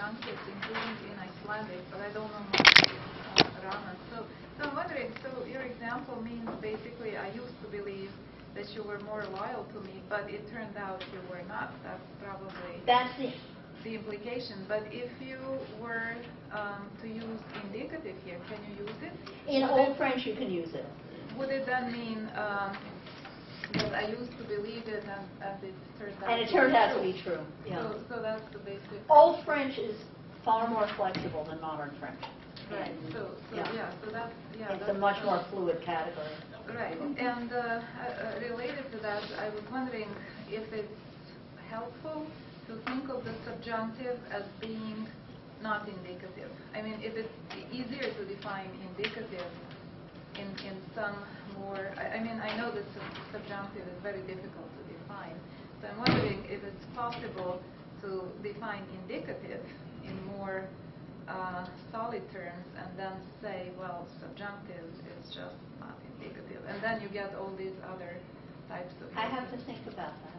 subjunctives, including in Icelandic, but I don't know much around it. So I'm wondering, so your example means basically I used to believe that you were more loyal to me, but it turned out you were not. That's probably the implication. But if you were to use indicative here, can you use it? In Old French, you can use it. Would it then mean that I used to believe it and it turned out and it turned out to be true? Yeah. So that's the basic. Old French is far more flexible than modern French. Right. So that's It's a much more fluid category. Right. And related to that, I was wondering if it's helpful to think of the subjunctive as being not indicative. I mean, if it's easier to define indicative in some more, I mean, I know that subjunctive is very difficult to define. So I'm wondering if it's possible to define indicative in more solid terms and then say, well, subjunctive is just not indicative. And then you get all these other types of... I have to think about that.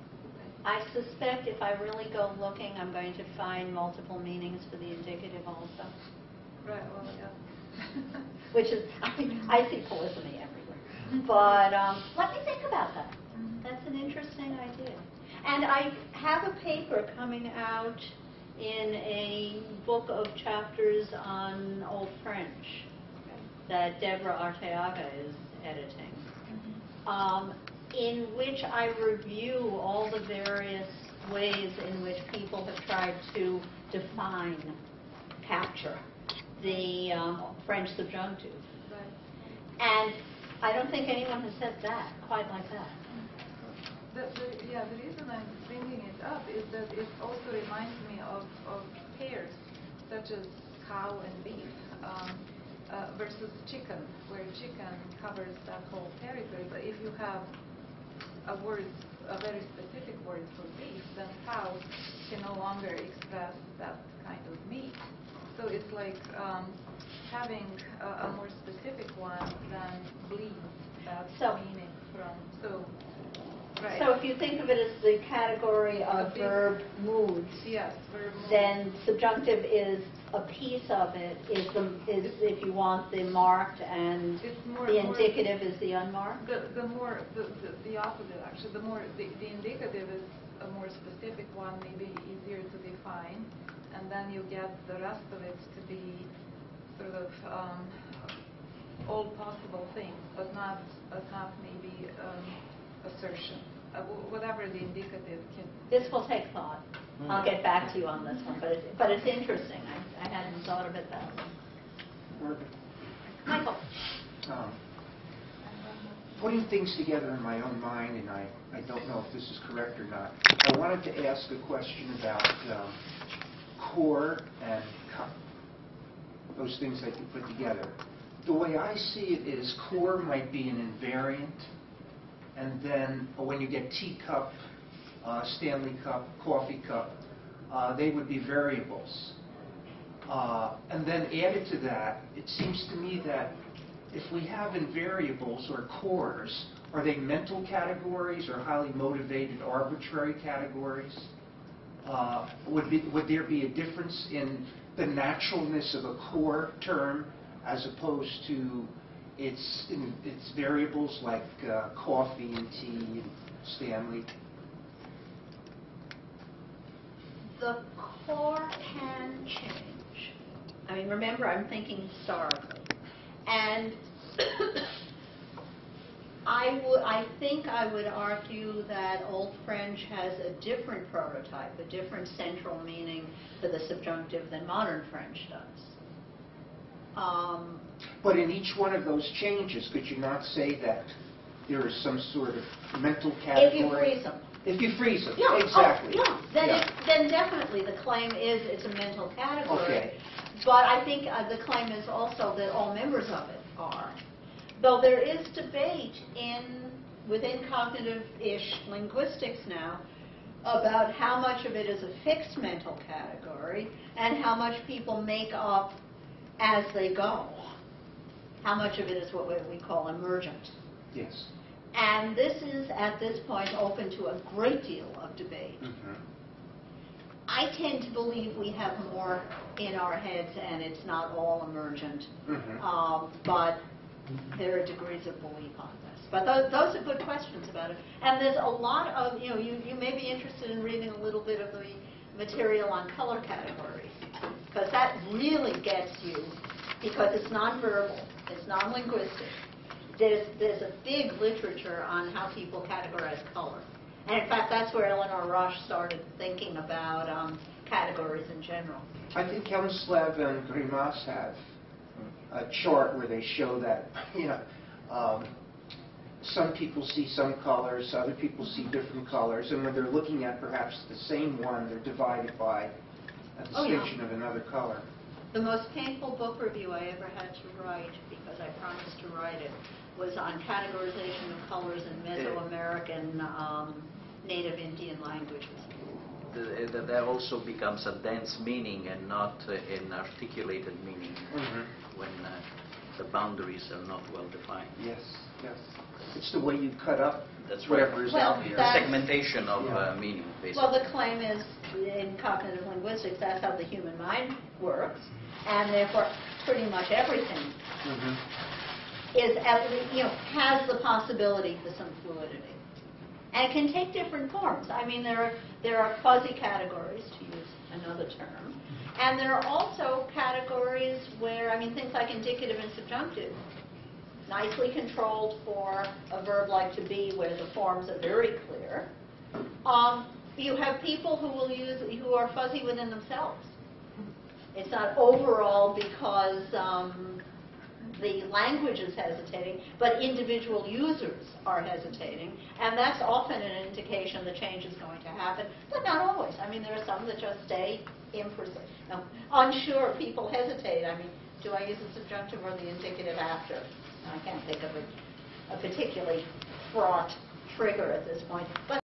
I suspect if I really go looking, I'm going to find multiple meanings for the indicative also. Right, well, yeah. Which is, I see polysemy everywhere. But let me think about that. That's an interesting idea. And I have a paper coming out in a book of chapters on Old French that Deborah Arteaga is editing, in which I review all the various ways in which people have tried to define, capture the French subjunctive. Right. And I don't think anyone has said that quite like that. The reason I'm bringing it up is that it also reminds me of pairs, such as cow and beef, versus chicken, where chicken covers that whole territory. But if you have a very specific word for beef, then cow can no longer express that kind of meat. So it's like having a more specific one than bleeds that meaning from. Right. So if you think of it as the category of verb moods, yes, verb moods, then subjunctive is a piece of it, is if you want the marked, and the indicative is the unmarked? The opposite, actually. The indicative is a more specific one, maybe easier to define, and then you get the rest of it to be sort of all possible things, but not maybe assertion. Whatever the indicative can. This will take thought. I'll get back to you on this one, but it's interesting. I hadn't thought of it that way. Michael. Putting things together in my own mind, and I don't know if this is correct or not, I wanted to ask a question about core and cup, those things that you put together. The way I see it is core might be an invariant, and then when you get teacup, Stanley cup, coffee cup, they would be variables. And then added to that, it seems to me that if we have invariables or cores, are they mental categories or highly motivated arbitrary categories? Would there be a difference in the naturalness of a core term as opposed to its variables like coffee and tea and Stanley? The core can change. I mean, remember, I'm thinking historically. And I think I would argue that Old French has a different prototype, a different central meaning for the subjunctive than modern French does. But in each one of those changes, could you not say that there is some sort of mental category? If you freeze them. If you freeze them, yeah, exactly. Oh, yeah. Then definitely the claim is it's a mental category. Okay. But I think the claim is also that all members of it are. Though there is debate within cognitive-ish linguistics now about how much of it is a fixed mental category and how much people make up as they go. How much of it is what we call emergent. Yes. And this is, at this point, open to a great deal of debate. Mm-hmm. I I tend to believe we have more in our heads and it's not all emergent. But there are degrees of belief on this. But those are good questions about it. And there's a lot of, you may be interested in reading a little bit of the material on color categories, because that really gets you, because it's nonverbal, it's non-linguistic. There's a big literature on how people categorize color. And in fact, that's where Eleanor Roche started thinking about categories in general. I think Helmslab and Grimas have a chart where they show that, some people see some colors, other people see different colors, and when they're looking at perhaps the same one, they're divided by a distinction of another color. The most painful book review I ever had to write, because I promised to write it, was on categorization of colors in Mesoamerican Native Indian languages. There also becomes a dense meaning and not an articulated meaning when the boundaries are not well defined. Yes, yes. It's the way you cut up That's right. whatever is out there. Segmentation of meaning, basically. Well, the claim is, in cognitive linguistics, that's how the human mind works, and therefore pretty much everything is has the possibility for some fluidity. And it can take different forms. I mean, there are fuzzy categories, to use another term, and there are also categories where, things like indicative and subjunctive, nicely controlled for a verb like to be, where the forms are very clear. You have people who are fuzzy within themselves. It's not overall because the language is hesitating, but individual users are hesitating, and that's often an indication the change is going to happen, but not always. There are some that just stay imprecise. Unsure people hesitate. Do I use the subjunctive or the indicative after? I can't think of a particularly fraught trigger at this point, but